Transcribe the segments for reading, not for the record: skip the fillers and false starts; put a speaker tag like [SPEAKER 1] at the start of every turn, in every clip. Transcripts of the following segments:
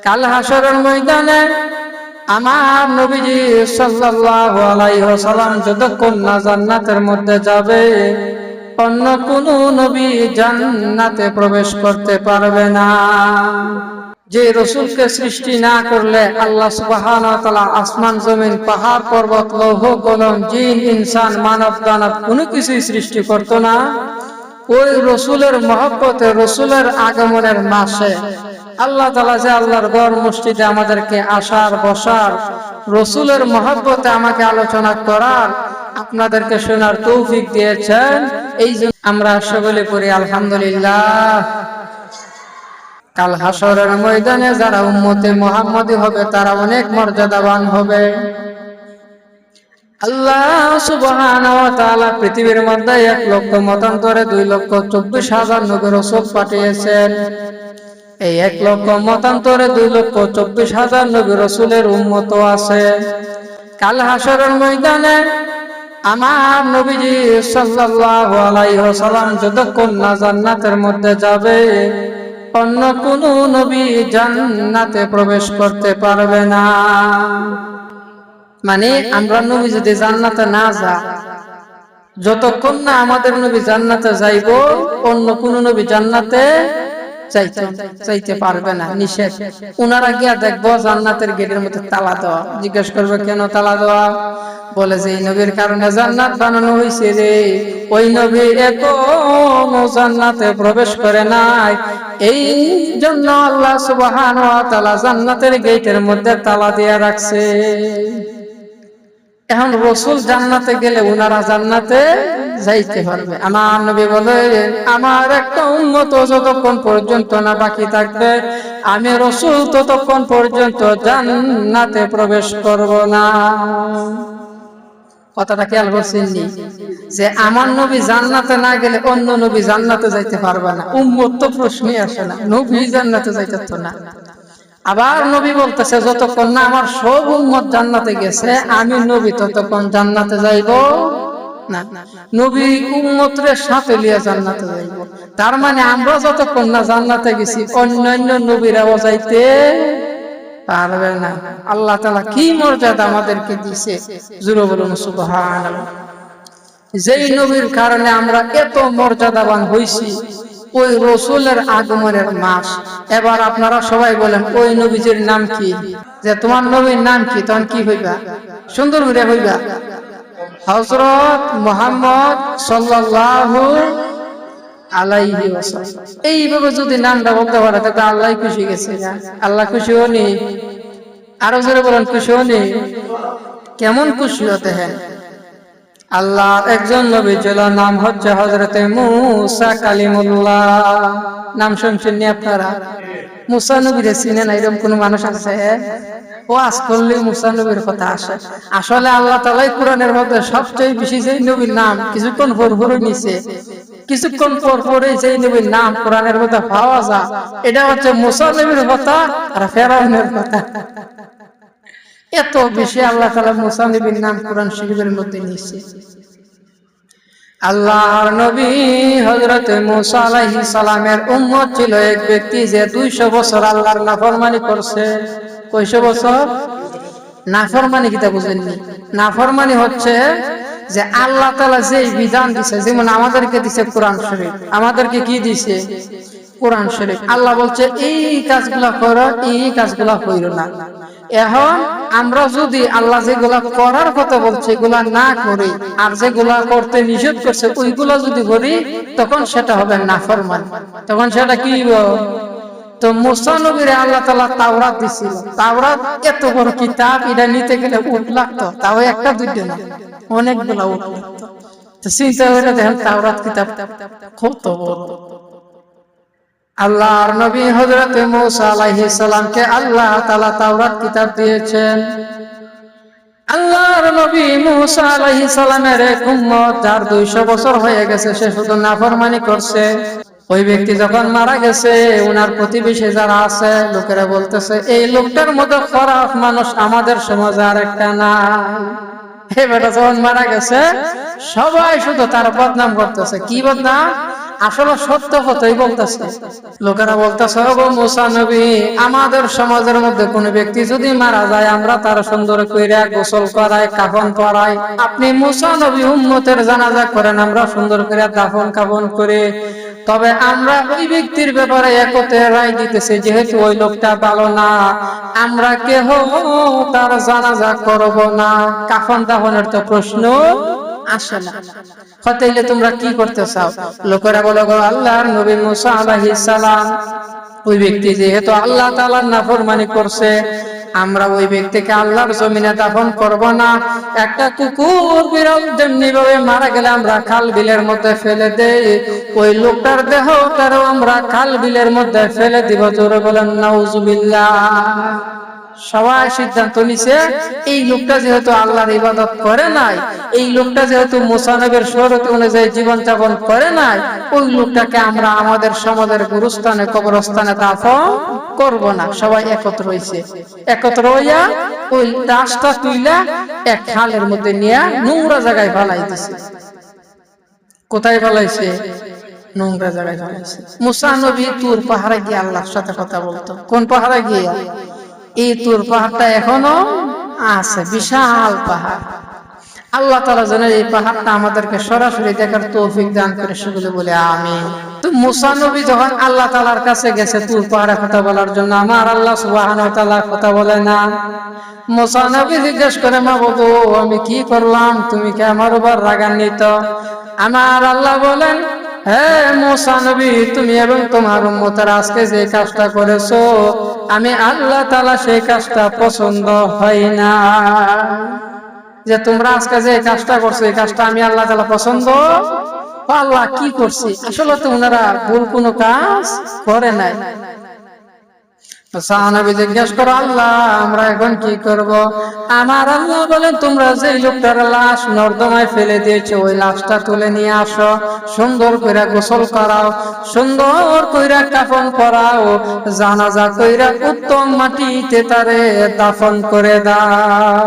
[SPEAKER 1] কাল হাসরের ময়দানে আমার নবীজি সাল্লাল্লাহু আলাইহি ওয়াসাল্লাম যতক্ষণ না জান্নাতের মধ্যে যাবে, অন্য কোন নবী জান্নাতে প্রবেশ করতে পারবে না। যে রাসূলকে সৃষ্টি না করলে আল্লাহ সুবহানাহু ওয়া তাআলা আসমান জমিন পাহাড় পর্বত লৌহ কলম জিন ইনসান মানব দানব কোনো কিছুই সৃষ্টি করতো না, ওই রাসূলের মহব্বতে রাসূলের আগমনের মাসে আল্লাহ তাআলা যে আল্লাহর ঘর মসজিদে আমাদেরকে আসার বসার, রাসূলের মহব্বতে আমাকে আলোচনা করার, আপনাদেরকে শোনার তৌফিক দিয়েছেন। এই জন্য আমরা সকলে পড়ি আলহামদুলিল্লাহ। কাল হাসরের ময়দানে যারা উম্মতে মুহাম্মাদি হবে তারা অনেক মর্যাদাবান হবে। আল্লাহ সুবহানাহু ওয়া তাআলা পৃথিবীর মধ্যে 1 লক্ষ মতান্তরে 2,24,000 নবী রাসূল পাঠিয়েছেন। এই 1 লক্ষ মতান্তরে 2,24,000 নবী রাসূলের উম্মত আছে। কাল হাসরের ময়দানে আমার নবীজি সাল্লাল্লাহু আলাইহি ওয়াসাল্লাম যতক্ষণ না জান্নাতের মধ্যে যাবে, অন্য কোন নবী জান্নাতে প্রবেশ করতে পারবে না। মানে আমরা নবী যদি জান্নাতে না যা, যতক্ষণ না আমাদের নবী জান্নাতে যাইব, অন্য কোন নবী জান্নাতে চাইতে পারবে না, নিষেধ। উনারা গিয়া দেখবো জান্নাতের গেটের মধ্যে তালা দেওয়া। জিজ্ঞেস করবে কেন তালা দেওয়া? বলে যে এই নবীর কারণে জান্নাত বানানো হয়েছে রে, ওই নবী এখনো জান্নাতে প্রবেশ করে নাই, এই জন্য আল্লাহ সুবহানাহু ওয়া তাআলা জান্নাতের গেটের মধ্যে তালা দিয়ে রাখছে। এখন রাসূল জান্নাতে গেলে উনারা জান্নাতে যাইতে পারবে। আমার নবী বলেন, আমার একটা উম্মত যতক্ষণ পর্যন্ত না বাকি থাকবে, আমি রাসূল ততক্ষণ পর্যন্ত জান্নাতে প্রবেশ করব না। কথাটা খেয়াল করছেন নি? যে আমার নবী জান্নাতে না গেলে অন্য নবী জান্নাতে যাইতে পারবে না। উম্মত তো প্রশ্নই আসে না, নবী জান্নাতে যাইতে তো না। আবার নবী বলতেছে যতক্ষণ না আমার সব উম্মত জান্নাতে গেছে, আমি নবী ততক্ষণ জান্নাতে যাইব না। নবী উম্মতের সাথে লিয়ে জান্নাতে যাইব। তার মানে আমরা যতক্ষণ না জান্নাতে গেছি, অন্যান্য নবীরাও যাইতে পারবে না। আল্লাহ তাআলা কি মর্যাদা আমাদেরকে দিয়েছে, জোরে বলুন সুবহানাল্লাহ। যেই নবীর কারণে আমরা এত মর্যাদাবান হইছি, ওই রাসূলের আগমনের মাস। এবার আপনারা সবাই বলেন ওই নবীজির নাম কি? যে তোমার নবীর নাম কি? তখন কি হইবা? সুন্দর করে হইবা হযরত মুহাম্মদ সাল্লাল্লাহু আলাইহি ওয়াসাল্লাম। এইভাবে যদি নামটা বলতে পারে তাহলে আল্লাহ খুশি গেছে না? আল্লাহ খুশি হনি? আরো জোরে বলেন খুশি হনি? কেমন খুশি হতে হয়? আল্লাহ একজন নবী ছিল, নাম হচ্ছে হযরতে মূসা কালিমুল্লাহ। নাম শুনছেন নি আপনারা? মূসা নবীরে চিনেন না এরকম কোন মানুষ আছে? ও আজ করলে মূসা নবীর কথা আসে। আসলে আল্লাহ তাআলাই কোরআনের মধ্যে সবচেয়ে বেশি যেই নবীর নাম কিছুক্ষণ পরে নিছে, কিছুক্ষণ পরে যেই নবীর নাম কোরআনের মধ্যে পাওয়া যায়, এটা হচ্ছে মূসা নবীর কথা আর ফেরাউনের কথা। এত বেশি আল্লাহ তাআলা মূসা নবীর নাম কোরআন শরীফের মধ্যে নিয়েছে। আল্লাহর নবী হযরত মূসা আলাইহিস সালামের উম্মত ছিল এক ব্যক্তি যে 200 বছর আল্লাহর নাফরমানি করছে। কয়শো বছর? নাফরমানি কিটা বুঝেননি? নাফরমানি হচ্ছে যে আল্লাহ তাআলা যেই বিধান দিয়েছে, যেমন আমাদেরকে দিয়েছে কোরআন শরীফ, আমাদেরকে কি দিয়েছে? কোরআন শরীফ। আল্লাহ বলছে এই কাজগুলা করো, এই কাজগুলা কইরো না। এখন আমরা যদি আল্লাহ যেগুলা করার কথা বলছে এগুলা না করি, আর যেগুলা করতে নিষেধ করছে ওইগুলা যদি করি, তখন সেটা হবে নাফরমানি। তখন সেটা কি হবে? তো মূসা নবীরে আল্লাহ তাআলা তাওরাত দিছিল। তাওরাত এত বড় কিতাব, এটা নিতে গেলে উট লাগতো, তাও একটা দুইটা না, অনেকগুলা উট লাগতো। তো চিন্তা করে দেখেন তাওরাত কিতাব কত বড়। আল্লাহর নবী হযরত মূসা আলাইহিস সালামকে আল্লাহ তাআলা তাওরাত কিতাব দিয়েছেন। আল্লাহর নবী মূসা আলাইহিস সালামের এক উম্মত যার 200 বছর হয়ে গেছে, সে শুধু নাফরমানি করছে। ওই ব্যক্তি যখন মারা গেছে, উনার প্রতিবেশী যারা আছে লোকেরা বলতেছে এই লোকটার মতো খারাপ মানুষ আমাদের সমাজে আর একটা নাই। এবারে যখন মারা গেছে সবাই শুধু তার বদনাম করতেছে। কি বদনাম? আসলে সত্য কথাই বলতেছে। লোকেরা বলতেছে, ওগো মুসা নবী, আমাদের সমাজের মধ্যে কোন ব্যক্তি যদি মারা যায় আমরা তার সুন্দর কইরা গোসল করাই, কাফন পরাই। আপনি মুসা নবী উম্মতের জানাজা করেন, আমরা সুন্দর করে দাফন কাফন করে। তবে আমরা ওই ব্যক্তির ব্যাপারে একতে রায় দিতেছি, যেহেতু ওই লোকটা ভালো না, আমরা কেহ তার জানাজা করব না। কাফন দাফনের তো প্রশ্ন আসে না। তাইলে তোমরা কি করতে চাও? লোকেরা বলে, গো আল্লাহর নবী মুসা আলাইহিস সালাম, ওই ব্যক্তি যেহেতু আল্লাহ তাআলার নাফরমানি করছে, আমরা ওই ব্যক্তিকে আল্লাহর জমিনে দাফন করব না। একটা কুকুর বিড়াল যেমনি ভাবে মারা গেলে আমরা খাল বিলের মধ্যে ফেলে দেই, ওই লোকটার দেহ তারও আমরা খাল বিলের মধ্যে ফেলে দিব। জোরে বলেন নাউজুবিল্লাহ। সবাই সিদ্ধান্ত নিছে, এই লোকটা যেহেতু আল্লাহর ইবাদত করে নাই, এই লোকটা যেহেতু মুসা নবীর শরীয়ত অনুযায়ী জীবন যাপন করে নাই, ওই লোকটাকে আমরা আমাদের সমাজের গুরুস্থানে কবরস্থানে দাফন করব না। সবাই একত্র হইছে, একত্র হইয়া ওই লাশটা তুইলা এক খালের মধ্যে নিয়ে নোংরা জায়গায় ফেলাই দিছে। কোথায় ফেলাইছে? নোংরা জায়গায় ফেলাইছে। মুসা নবী তুর পাহাড়ে গিয়ে আল্লাহর সাথে কথা বলতো। কোন পাহাড়ে গিয়ে? এই তুর পাহাড়টা এখনো আছে, বিশাল পাহাড়। আল্লাহ তাআলা যেন এই পাহাড়টা আমাদেরকে সরাসরি দেখার তৌফিক দান করে, সেগুলো বলে আমিন। তো মুসা নবী যখন আল্লাহ তাআলার কাছে গেছে তুর পাহাড়ে কথা বলার জন্য, আমার আল্লাহ সুবহানাহু ওয়া তাআলা কথা বলে না। মুসা নবী জিজ্ঞেস করে, মাবুদ আমি কি করলাম, তুমি কি আমার উপর রাগান্বিত? আমার আল্লাহ বলেন, হে মুসা নবী, তুমি এবং তোমার উম্মতেরা আজকে যে কাজটা করেছো, আমি আল্লাহ তাআলা সেই কাজটা পছন্দ হয় না। যে তোমরা আজকে যে কাজটা করছো, এই কাজটা আমি আল্লাহ তাআলা পছন্দ। আল্লাহ কি করছি? আসলে তো ওনারা ভুল কোনো কাজ করে নাই। সাহাবী জিজ্ঞেস করে, আল্লাহ আমরা এখন কি করব? আমার আল্লাহ বলেন, তোমরা যে লোকটার লাশ নর্দমায় ফেলে দিয়েছো, ওই লাশটা তুলে নিয়ে আসো, সুন্দর করে গোসল করাও, সুন্দর করে কাফন পরাও, জানাজা কইরা উত্তম মাটিতে তারে দাফন করে দাও।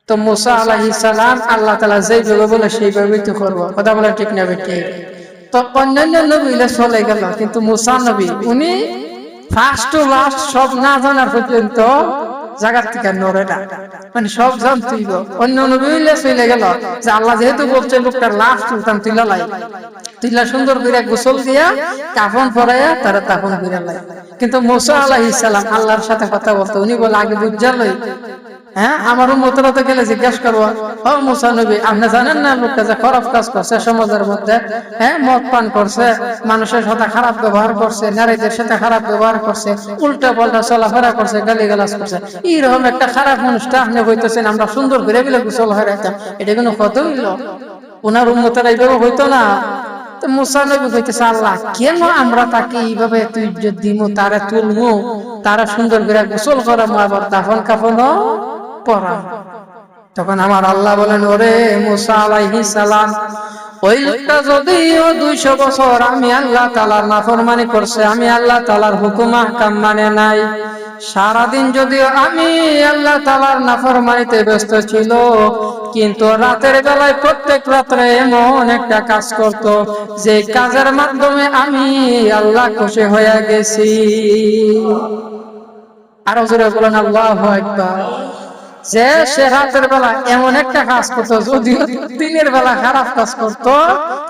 [SPEAKER 1] তো মুসা আলাইহিস সালাম আল্লাহ তাআলা যেইভাবে বলে সেইভাবেই তো করব। কথা বলে ঠিক না বেটি? তো অন্যান্য নবীরা চলে গেল, কিন্তু মুসা নবী উনি ফার্স্ট টু লাস্ট সব না জানার পর্যন্ত জায়গা থেকে নড়ে না, মানে সব জানতেই। অন্য নবীরা চলে গেল, যে আল্লাহ যেহেতু বলছে লোকটার লাশ তুলতাম, তুইলা সুন্দর করে গোসল দিয়া কাফন পরাইয়া তারা দাফন করে লাই। কিন্তু মুসা আলাইহিস সালাম আল্লাহর সাথে কথা বলতো, উনি বলে আগে বুঝা লই। হ্যাঁ, আমার উম্মতরা তো গেলে জিজ্ঞেস করবো, ও মুসা নবী, আপনি জানেন না লোকটা যে খারাপ কাজ করছে সমাজের মধ্যে? হ্যাঁ, মদ পান করছে, মানুষের সাথে খারাপ ব্যবহার করছে, নারীদের সাথে খারাপ ব্যবহার করছে, উল্টা পাল্টা চলাফেরা করছে, গালিগালাজ করছে। এইরকম একটা খারাপ মানুষটা আপনি বলতেছেন আমরা সুন্দর করে বলে গোসল হয়ে রাখতাম, এটা কোনো কত হইল? ওনার উম্মতরা এইভাবে হইতো না। তো মুসা নবী কইতেছে, আল্লাহ কেন আমরা তাকে এইভাবে তুই দিমু, তারা তুলমু, তারা সুন্দর করে গোসল করামু, আবার দাফন কাফনও পড়া। তখন আমার আল্লাহ বলেন, ওরে মুসা আলাইহিস সালাম, ওই লোকটা যদিও 200 বছর আমি আল্লাহ তাআলার নাফরমানি করছে, আমি আল্লাহ তাআলার হুকুম আহকাম মানে নাই, সারাদিন যদিও আমি আল্লাহ তাআলার নাফরমানিতে ব্যস্ত ছিল, কিন্তু রাতের বেলায় প্রত্যেক রাত্রে এমন একটা কাজ করত, যে কাজের মাধ্যমে আমি আল্লাহ খুশি হয়ে গেছি। আরো জোরে বলেন আল্লাহু আকবার। যে সে রাতের বেলা এমন একটা কাজ করতো, যদিও দিনের বেলা খারাপ কাজ করতো,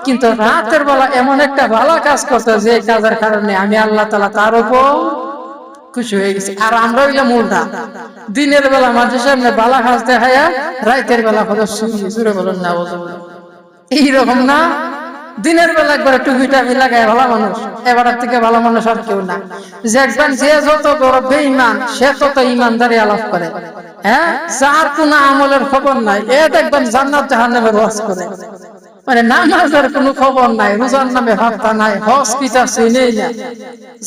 [SPEAKER 1] কিন্তু রাতের বেলা এমন একটা ভালো কাজ করতো, যে কাজের কারণে আমি আল্লাহ তাআলা তার উপর খুশি হয়ে গেছি। আর আমরা হইলাম উল্টা, দিনের বেলা মানুষের সামনে ভালো কাজ দেখায়া রাতের বেলা হলো সুরে বলেন না। এইরকম না, দিনের বেলা একবার টুপিটা লাগায় ভালো মানুষ, এবার থেকে ভালো মানুষ আর কেউ না। দেখবেন যে যত বড় বেঈমান সে তত ইমানদারি আলাপ করে। হ্যাঁ, যার কোনো আমলের খবর নাই, এ দেখবেন জান্নাত জাহান্নামের ওয়াজ করে। মানে নামাজের কোনো খবর নাই, রোজার নামে ভাবতা নাই, হজ কিতাব চিনেই না,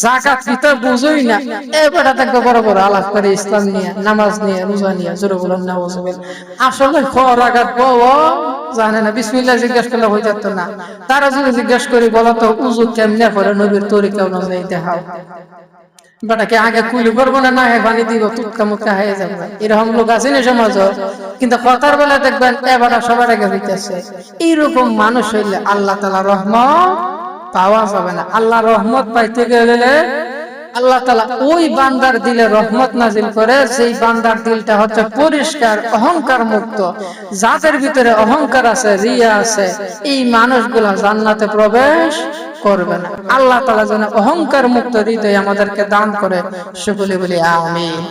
[SPEAKER 1] যাকাত কিতাব বুঝই না, এবারে দেখবে বড় বড় আলাপ করে ইসলাম নিয়ে, নামাজ নিয়ে, রোজা নিয়ে। জোরে বলেন নাউজুবিল্লাহ। আসলে খর আঘাত বউ জানে না, বিসমিল্লাহ জিজ্ঞেস করলে হয়ে যেত না। তারা যদি জিজ্ঞেস করি, বলো তো উযু কেমনে করে, নবীর তরিকা অনুযায়ী দেখাও। বেটাকে আগে কুলি করবো না, না পানি দিব, তুৎকা মুৎকা হয়ে যাবে, এরকম লোক আছে না সমাজ। কিন্তু কথার বেলা দেখবেন এবারটা সবার আগে হইতেছে। এইরকম মানুষ হইলে আল্লাহ তাআলা রহমত পাওয়া যাবে না। আল্লাহ রহমত পাইতে গেলে আল্লাহ তাআলা ওই বান্দার দিলে রহমত নাজিল করে, সেই বান্দার দিলটা হচ্ছে পরিষ্কার, অহংকার মুক্ত। যাদের ভিতরে অহংকার আছে, রিয়া আছে, এই মানুষগুলা জান্নাতে প্রবেশ করবে না। আল্লাহ তাআলা যেন অহংকার মুক্ত হৃদয় আমাদেরকে দান করে, সকলে বলি আমিন।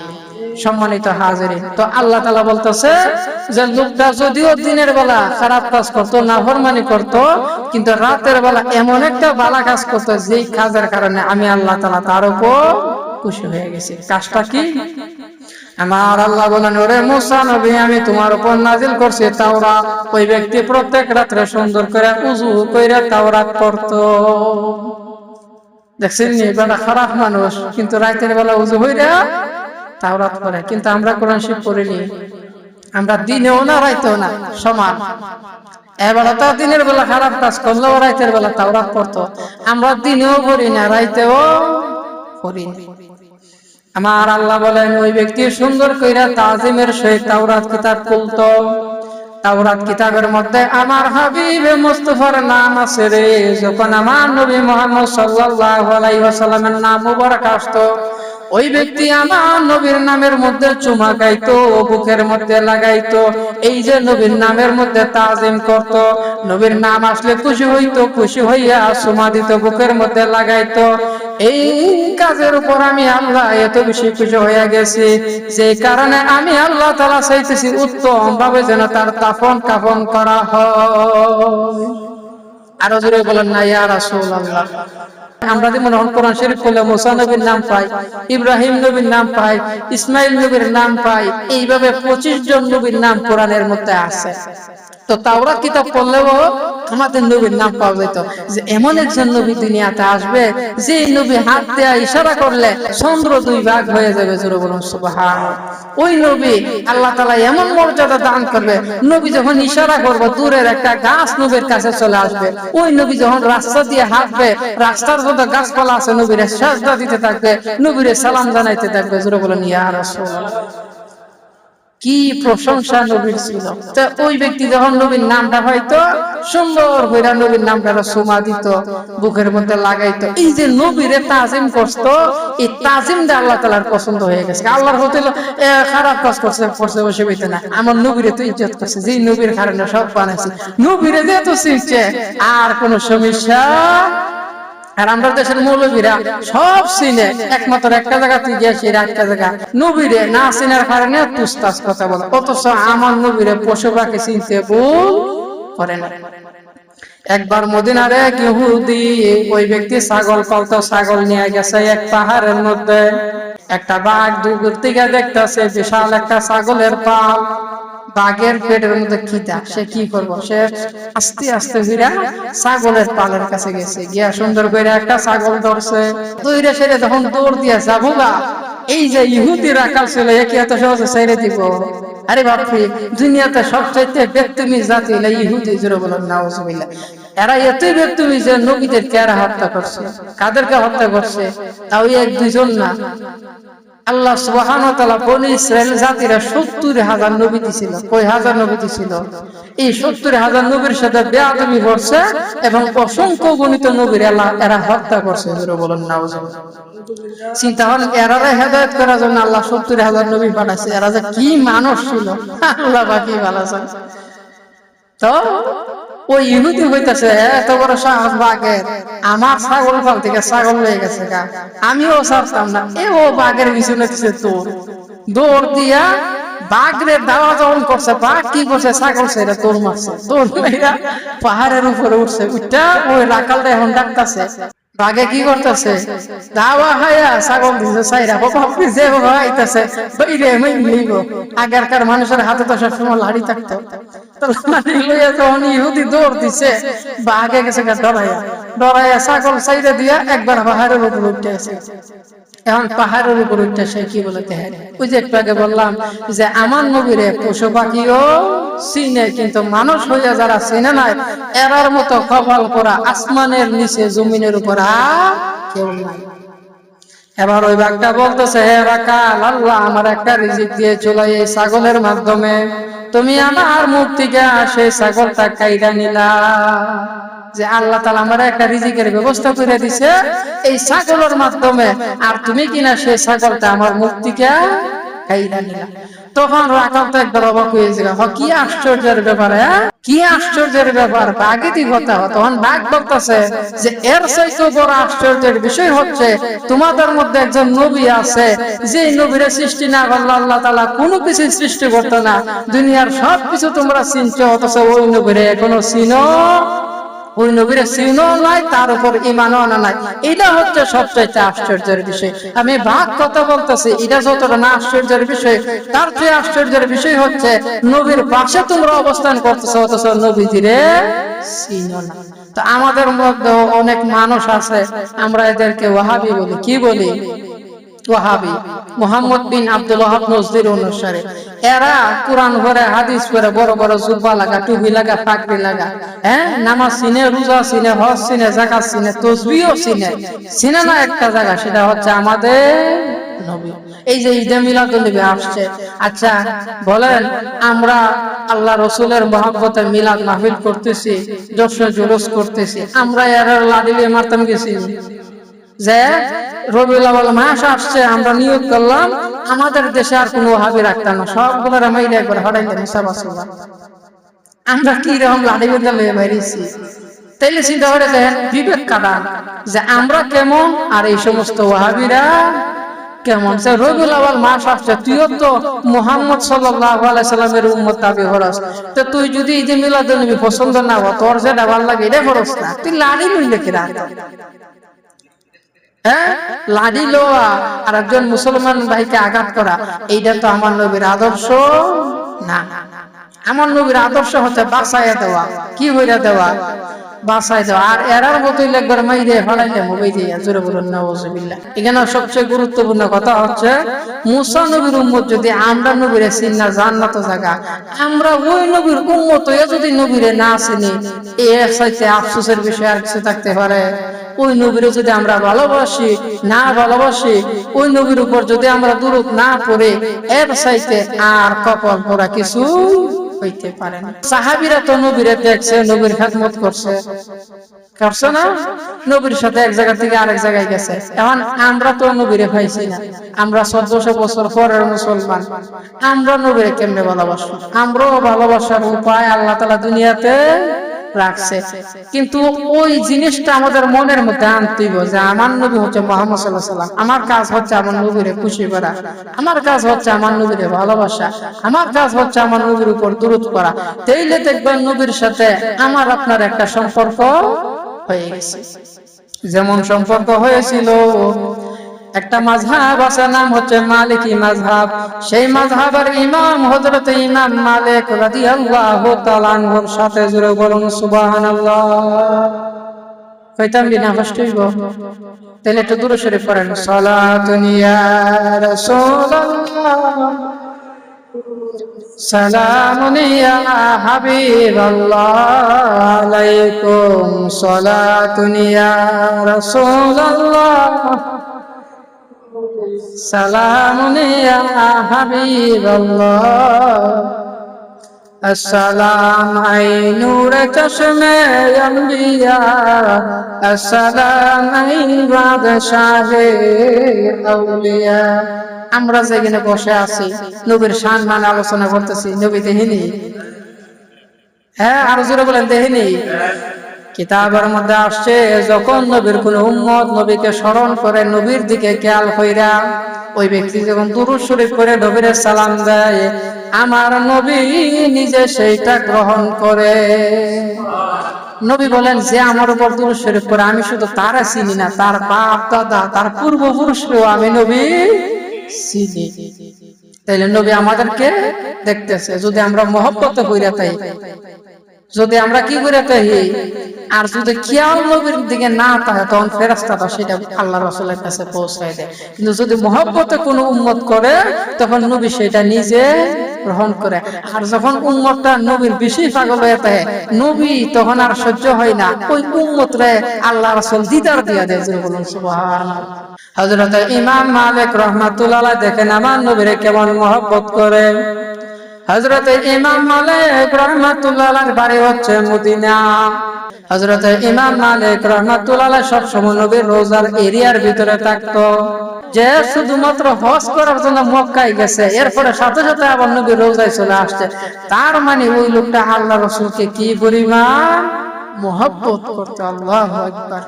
[SPEAKER 1] সম্মানিত হাজিরিন, তো আল্লাহ তাআলা বলতেছে যে লোকটা যদিও দিনের বেলা খারাপ কাজ করতো, নাফরমানি করতো, কিন্তু রাতের বেলা এমন একটা ভালো কাজ করতো যেই কাজের কারণে আমি আল্লাহ তাআলা তার উপর খুশি হয়ে গেছি। কাজটা কি? আমার আল্লাহ বলেন, ওরে মুসা নবী, আমি তোমার উপর নাজিল করছি তাওরাত। ওই ব্যক্তি প্রত্যেক রাত্রে সুন্দর করে উযু কইরা তাওরাত পড়তো। দেখছেন নি, বেটা খারাপ মানুষ কিন্তু রাতের বেলা উযু হইরা তাওরাত পড়ে। কিন্তু আমরা কোরআন শরীফ পড়িনি, আমরা দিনেও না রাইতেও না সমান। এবার তো দিনের বেলা খারাপ কাজ করলেও রাতের বেলা তাওরাত পড়তো, আমরা দিনেও পড়ি না রাইতেও পড়ি না। আমার আল্লাহ বলেন, ওই ব্যক্তি সুন্দর কইরা তাজিমের সহিত তাওরাত কিতাব খুলতো। তাওরাত কিতাবের মধ্যে আমার হাবিব মুস্তাফার নাম আছে রে। যখন আমার নবী মুহাম্মদ সাল্লাল্লাহু আলাইহি ওয়াসাল্লামের নাম মুবারক আসতো, ওই ব্যক্তি আমার নবীর নামের মধ্যে চুমা খাইতো, বুকের মধ্যে লাগাইতো। এই যে নবীর নামের মধ্যে তাজিম করত, নবীর নাম আসলে খুশি হইতো, খুশি হইয়া চুমা দিত, বুকের মধ্যে লাগাইতো। এই কাজের উপর আমি আল্লাহ এত বেশি খুশি হয়ে গেছি, যে কারণে আমি আল্লাহ তাআলা চাইতেছি উত্তম ভাবে যেন তার দাফন কাফন করা হয়। আরো জোরে বলেন না ইয়া রাসূলুল্লাহ। আমরা যেমন কোরআন শরীফ খুলে মুসা নবীর নাম পাই, ইব্রাহিম নবীর নাম পাই, ইসমাইল নবীর নাম পাই, এইভাবে 25 জন নবীর নাম কোরআনের মধ্যে আছে। তো তাওরাত কিতাব পড়লেও আমাদের নবীর নাম পাওয়া যেত, যে এমন একজন নবী দুনিয়াতে আসবে যে নবী হাত দেয়া ইশারা করলে চন্দ্র 2 ভাগ হয়ে যাবে। জোরে বলুন সুবহানাল্লাহ। ওই নবী আল্লাহ তাআলা এমন মর্যাদা দান করবে, নবী যখন ইশারা করবে দূরের একটা গাছ নবীর কাছে চলে আসবে। ওই নবী যখন রাস্তা দিয়ে হাঁটবে, রাস্তার যত গাছপালা আছে নবীরে সাজদা দিতে থাকবে, নবীরে সালাম জানাইতে থাকবে। জোরে বলুন ইয়া রাসূলুল্লাহ। কি প্রশংসা নবীর ছিল। তো ওই ব্যক্তি যখন নবীর নামটা হয়তো সুন্দর করে নবীর নামটা সুমা দিত, বুকের মধ্যে লাগাইতো। এই যে নবীরে তাজিম করতো, এই তাজিমটা আল্লাহ তাআলার পছন্দ হয়ে গেছে। আল্লাহর হোটেল খারাপ কাজ করছে করছে বসে বইতে না, আমার নবীরে তো ইজ্জত করছে, যে নবীর কারণে সব বানাইছে। নবীরে যেহেতু চিনছে আর কোন সমস্যা। আর আমরা দেশের মৌলবীরা সব চিনে, একমাত্র একটা জায়গাতে গিয়েছি, একটা জায়গা নবীরে না চিনার কারণে তুস্তাস কথা বলে, অথচ আমার নবীরে পশু পাখি চিনতে ভুল করে না। একবার মদিনার এক ইহুদি, ওই ব্যক্তি ছাগল পালতো, ছাগল নিয়ে গেছে এক পাহাড়ের মধ্যে। একটা বাঘ দূর থেকে দেখতেছে বিশাল একটা ছাগলের পাল, বাঘের পেটের মধ্যে খিদা। সে কি করবো, সে আস্তে আস্তে ঘুরা ছাগলের পালের কাছে গেছে, গিয়া সুন্দর করে একটা ছাগল ধরছে। দৌড়ে সেরে যখন দৌড় দিয়ে যাবো, এই যে ইহুদি রাখাল ছিল, একে এত সহজে ছেড়ে দিব? আরে বাপরে, দুনিয়াতে সবচাইতে বেত্তুমি জাতি হলো ইহুদি। জোরে বলেন নাউজুবিল্লাহ। এরা এতই বেত্তুমি যে নবীদেরকে এরা হত্যা করছে। কাদেরকে হত্যা করছে? তাও 1-2 জন না। আল্লাহ সুবহানাহু ওয়া তাআলা বনি ইসরাইল জাতিরা 70,000 নবী দিয়েছিল। কয় হাজার নবী দিয়েছিল? এই 70,000 নবীর সাথে বেয়াদবি করছে এবং অসংখ্য গণিত নবীর এরা হত্যা করছে। জোরে বলেন নাউজুবিল্লাহ। চিন্তা করেন, এরারে হেদায়েত করার জন্য আল্লাহ 70,000 নবী পাঠাইছে। এরা যে কি মানুষ ছিল, আল্লাহ বাকি ভালো জানে। তো ওই ইহুদি হইতাছে এত বড় সাহস বাঘের, আমার ছাগল পাল থেকে ছাগল হয়ে গেছে গা, আমিও ছাড়তাম না। ও বাঘের পিছনে দিছে দৌড় দিয়া বাঘের দাওয়া যখন করছে, বাঘ কি করছে, ছাগল ছেড়ে দৌড় মারছে। দৌড় মাইরা পাহাড়ের উপরে উঠছে, উঠটা ওই রাখালটা এখন ডাকতেছে। বাঘে কি করতেছে, দাওয়া হায়া ছাগল দিছে সাইরা, বাপরে যে হইতাছে বইরে মিলিব। আগেরকার মানুষের হাতে তো সবসময় লাড়ি থাকতো, ইহুদি দৌড় দিছে, বাঘে গেছে ডরাইয়া ডরাইয়া ছাগল সাইডে দিয়া একবার পাহাড়ের উপর উঠে আছে। এখন পাহাড়ের উপর উঠে সে কি বলে, ওই যে একটু আগে বললাম যে আমার নবীরে পশু পাখিও চিনে, কিন্তু মানুষ হইয়া যারা চিনে নাই, এরার মতো কপাল করা আসমানের নিচে জমিনের উপর আর কেউ নাই। এবার ওই বাঘটা বলতেছে, হে রাখাল, আল্লাহ আমার একটা রিজিক দিয়েছিল এই ছাগলের মাধ্যমে, তুমি আমার মুখ থেকে সেই ছাগলটা কাইরা নিলা। যে আল্লাহ তাআলা আমার একটা রিজিকের ব্যবস্থা করে দিছে এই ছাগলের মাধ্যমে, আর তুমি কিনা সেই ছাগলটা আমার মুখ থেকে কাইরা নিলা। তখন রাখাল তো একবার অবাক হয়ে গেল, কি আশ্চর্যের ব্যাপার, কি আশ্চর্যের ব্যাপার, বাঘে দি কথা। তখন বাঘ বলতেছে যে এর চাইতে বড় আশ্চর্যের বিষয় হচ্ছে তোমাদের মধ্যে একজন নবী আছে, যে নবীরে সৃষ্টি না করলে আল্লাহ তাআলা কোনো কিছু সৃষ্টি করতো না। দুনিয়ার সবকিছু তোমরা চিনছো, অথচ ওই নবীরে এখনো চিনো, ওই নবীরে চিনো নাই, তার উপর ঈমানও আনা নাই। এটা হচ্ছে সবচাইতে আশ্চর্যের বিষয়। আমি ভাগ কথা বলতেছি, এটা যতটা না আশ্চর্যের বিষয়, তার চেয়ে আশ্চর্যের বিষয় হচ্ছে নবীর পাশে তোমরা অবস্থান করতেছো, অথচ নবীজিরে চিনো না। তো আমাদের মধ্যে অনেক মানুষ আছে, আমরা এদেরকে ওয়াহাবি বলি। কি বলি? ওয়াহাবি। মুহাম্মদ বিন আব্দুল ওয়াহাব নজদির অনুসারে এরা কোরআন পড়ে, হাদিস পড়ে, বড় বড় জুব্বা লাগা, টুপি লাগা, পাগড়ি লাগা, নামাজ চিনে, রোজা চিনে, হজ চিনে, যাকাত চিনে, তাসবিহও চিনে, চিনে না একটা জায়গা, সেটা হচ্ছে আমাদের নবী। এই যে ঈদে মিলাদুন্নবী আসছে, আচ্ছা বলেন, আমরা আল্লাহ রসুলের মহব্বতে মিলাদ মাহফিল করতেছি, জশ্ন জুলুস করতেছি, আমরা এর লাদিলে মারতাম গেছি যে রবিউল আউয়াল মাস আসছে, আমরা নিয়োগ করলাম আমাদের দেশে আর কোনো ওয়াহাবি রাখতাম না, সবগুলোর মাইরে একবার হড়াইলে মুসাফা। আমরা কি রকম লাঠি বেঁধে লয়ে বেরিয়েছি। তাইলে চিন্তা করে দেখেন, বিবেক কাটা যে আমরা কেমন আর এই সমস্ত ওয়াহাবিরা কেমন। রবিউল আউয়াল মাস আসছে, তুইও তো মুহাম্মদ সাল্লাল্লাহু আলাইহি সাল্লামের উম্মত দাবি করস, তো তুই যদি ঈদে মিলাদুন্নবী পছন্দ না হয়, তোর যেটা ভালো লাগে এটা করস না, তুই লাড়ি লইলে কি রাখ? লাঠি লোয়া আর একজন মুসলমান ভাইকে আঘাত করা, এইটা তো আমার নবীর আদর্শ না। আমার নবীর আদর্শ হচ্ছে বাঁচাইয়া দেওয়া। কি হইয়া দেওয়া? বাঁচাই দেওয়া। আর এরার মতোই একবার মাইরে হড়াইলে মুভি দিয়ে জোরে বলুন নাউজুবিল্লাহ। এখানে সবচেয়ে গুরুত্বপূর্ণ কথা হচ্ছে, মুসা নবীর উম্মত যদি আমরা নবীরে চিনি না, জান্নাত জায়গা, আমরা ওই নবীর উম্মত হয়ে যদি নবীরে না চিনি, এর চাইতে আফসোসের বিষয় আর কিছু থাকতে পারে? ওই নবীরে যদি আমরা ভালোবাসি না ভালোবাসি, ওই নবীর উপর যদি আমরা দুরূদ না পড়ে, এর চাইতে আর কপাল পোড়া কিছু হইতে পারে না। সাহাবীরা তো নবীরে দেখছে, নবীর খেদমত করছে, করছে না? নবীর সাথে এক জায়গা থেকে আরেক জায়গায় গেছে। এখন আমরা তো নবীরে পাইছি না, আমরা 1400 বছর পরের মুসলমান, আমরা নবীরে কেমনে ভালোবাসবো? আমরাও ভালোবাসার উপায় আল্লাহ তাআলা দুনিয়াতে রাখছে, কিন্তু ওই জিনিসটা আমাদের মনের মধ্যে আনতে হবে যে আমার নবী হচ্ছে মুহাম্মদ সাল্লাল্লাহু আলাইহি ওয়াসাল্লাম, আমার কাজ হচ্ছে আমার নবীরে খুশি করা, আমার কাজ হচ্ছে আমার নবীরে ভালোবাসা, আমার কাজ হচ্ছে আমার নবীর উপর দুরূদ পড়া। তাইলে দেখবেন নবীর সাথে আমার আপনার একটা সম্পর্ক হয়ে গেছে। যেমন সম্পর্ক হয়েছিল একটা মাযহাব আছে, নাম হচ্ছে মালিকি মাযহাব। সেই মাযহাবের ইমাম হযরত ইমাম মালিক রাদিয়াল্লাহু তাআলা আনহুর সাথে জুড়ে বলুন সুবহানাল্লাহ। কইতাম বিনা কষ্ট হইব? তাহলে একটু দূরে সরে পড়েন, সালাতুন ইয়া রাসূলুল্লাহ, সালামুন ইয়া হাবিবাল্লাহ, আলাইকুম সালাতুন ইয়া রাসূলুল্লাহ, সালামুন ইয়া হাবিবাল্লাহ, আসসালাম আই নূরে চশমে আম্বিয়া, আসসালাম আই বাদশাহে আউলিয়া। আমরা যেখানে বসে আছি, নবীর সম্মান আলোচনা করতেছি, নবী দেখিনি? আরো জোরে বলেন, দেখিনি? কিতাবের মধ্যে আসছে, যখন নবীর কোন উম্মত নবীকে স্মরণ করে, নবীর দিকে খেয়াল কইরা ওই ব্যক্তি যখন দুরূদ শরীফ পড়ে নবীরে সালাম দেয়, আমার নবী নিজে সেইটা গ্রহণ করে। নবী বলেন, যে আমার উপর দুরূদ শরীফ পড়ে, আমি শুধু তারা চিনি না, তার বাপ দাদা, তার পূর্বপুরুষকেও আমি নবী চিনি। তাইলে নবী আমাদেরকে দেখতেছে। যদি আমরা মহব্বত কইরা তাই, যদি আমরা কি করে থাকি, আর যদি খেয়াল নবীর দিকে না থাকে তখন ফেরেশতাটা সেটা আল্লাহ রাসূলের কাছে পৌঁছায় দেয়। কিন্তু যদি মহব্বতে কোনো উম্মত করে তখন নবী সেটা নিজে গ্রহণ করে। আর যখন উম্মতটা নবীর বেশি পাগল হয়ে থাকে নবী তখন আর সহ্য হয় না, ওই উম্মতরে আল্লাহ রাসূল দিদার দিয়া দেয়। বলুন সুবহানাল্লাহ। হযরত ইমাম মালিক রাহমাতুল্লাহ আলাইহি দেখেন আমার নবীরে কেমন মহব্বত করে। হযরত ইমাম মালিক রাহমাতুল্লাহ আলাইহির বাড়ি হচ্ছে মদিনা। হযরত ইমাম মালিক রাহমাতুল্লাহ আলাইহি সব সময় নবীর রোজার এরিয়ার ভিতরে থাকতো। যে শুধুমাত্র হজ করার জন্য মক্কায় গেছে এরপরে সাথে সাথে আবার নবীর রোজায় চলে আসছে, তার মানে ওই লোকটা আল্লাহ রাসূলকে কি পরিমাণ মহব্বত করতে। আল্লাহু আকবার।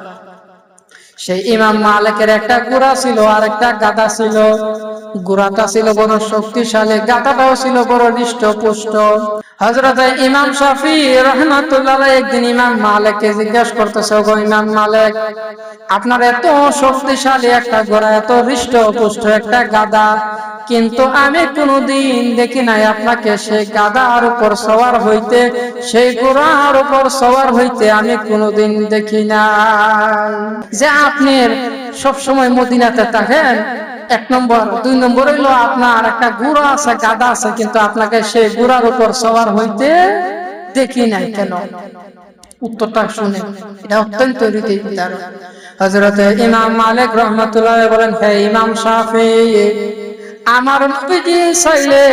[SPEAKER 1] সেই ইমাম মালিকের একটা ঘোড়া ছিল আর একটা গাধা ছিল। ঘোড়াটা ছিল বড় শক্তিশালী, গাধাটাও ছিল বড় হৃষ্টপুষ্ট। হযরত ইমাম শাফি রাহমাতুল্লাহ আলাইহি একদিন ইমাম মালিককে জিজ্ঞাসা করতেছে, ওগো ইমাম মালিক, আপনার এত শক্তিশালী একটা ঘোড়া, এত হৃষ্টপুষ্ট একটা গাধা, কিন্তু আমি কোনদিন দেখি নাই আপনাকে সেই গাধার উপর সওয়ার হইতে, সেই ঘোড়ার উপর সওয়ার হইতে আমি কোনদিন দেখি নাই। যে আপনি সব সময় মদিনাতে থাকেন, এক নম্বর, দুই নম্বর হইলো আপনার একটা ঘোড়া আছে, গাধা আছে, কিন্তু আপনাকে সেই ঘোড়ার উপর সওয়ার হইতে দেখি নাই কেন? উত্তরটা শুনে এটা অত্যন্ত হৃদয় বিদারক। হযরত ইমাম মালিক রাহমাতুল্লাহ আলাইহি বলেন, হে ইমাম শাফি, আমার নবীজি চাইলে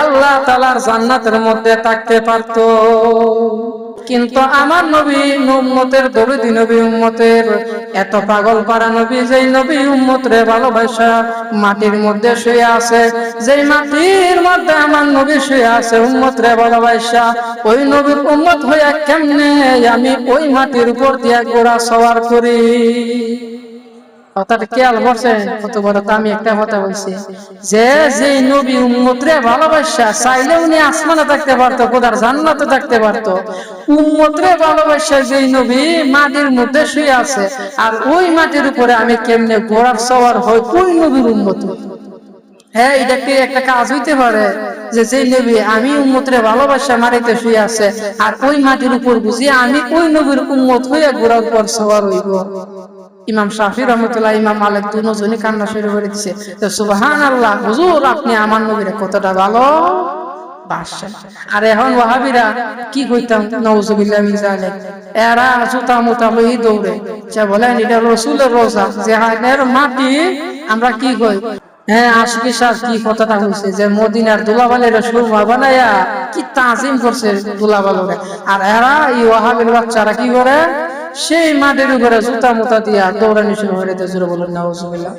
[SPEAKER 1] আল্লাহ তাআলার জান্নাতের মধ্যে থাকতে পারতো, কিন্তু আমার নবী উম্মতের দরদি নবী, উম্মতের এত পাগল পারা নবী, যেই নবী উম্মতরে ভালোবাসা মাটির মধ্যে শুয়ে আছে, যেই মাটির মধ্যে আমার নবী শুয়ে আছে উম্মতরে ভালোবাসা, ওই নবীর উম্মত হইয়া কেমনে আমি ওই মাটির উপর দিয়া ঘোড়া সওয়ার করি? কথাটা খেয়াল করছেন? কত বড় আমি একটা কথা বলছি যে যেই নবী উম্মতরে ভালোবাসা চাইলে উনি আসমানে থাকতে পারতো, খোদার জান্নাতে থাকতে পারতো, উম্মতরে ভালোবাসা যেই নবী মাটির মধ্যে শুয়ে আছে, আর ওই মাটির উপরে আমি কেমনে ঘোড়ার সওয়ার হই ওই নবীর উম্মত? হ্যাঁ, এটা কি একটা কাজ হইতে পারে যে যেই নবী আমি উম্মতরে ভালোবাসা মাটিতে শুয়ে আছে আর ওই মাটির উপর বুঝি আমি ওই নবীর উম্মত হইয়া ঘোড়ার উপর সওয়ার হইব? ইমাম শাফি রহমতুল্লাহ, ইমাম মালিক দুজনই কান্না শুরু করে দিচ্ছে। তো সুবহানাল্লাহ, হুজুর আপনি আমার নবীরে কতটা ভালো বাসেন। আর এখন ওয়াহাবিরা কি কইতাম, নাউজুবিল্লাহ মিন যালিক, এরা জুতা মুতা লই দৌড়ে, যে বলেন এটা রাসূলের রোজা, যে হানের মাটি আমরা কি কই, হ্যাঁ আশিকি সাহেব কি কথাটা বলছে যে মদিনার দুলাবালের সুরমা বানায়া কি তাজিম করছে দুলাবালরে, আর এরা এই ওয়াহাবির বাচ্চারা কি করে সেই মাটির উপরে জুতা মুতা দিয়া দৌড়ানি শুরু করে দিয়েছিল। বলেন নাউজুবিল্লাহ।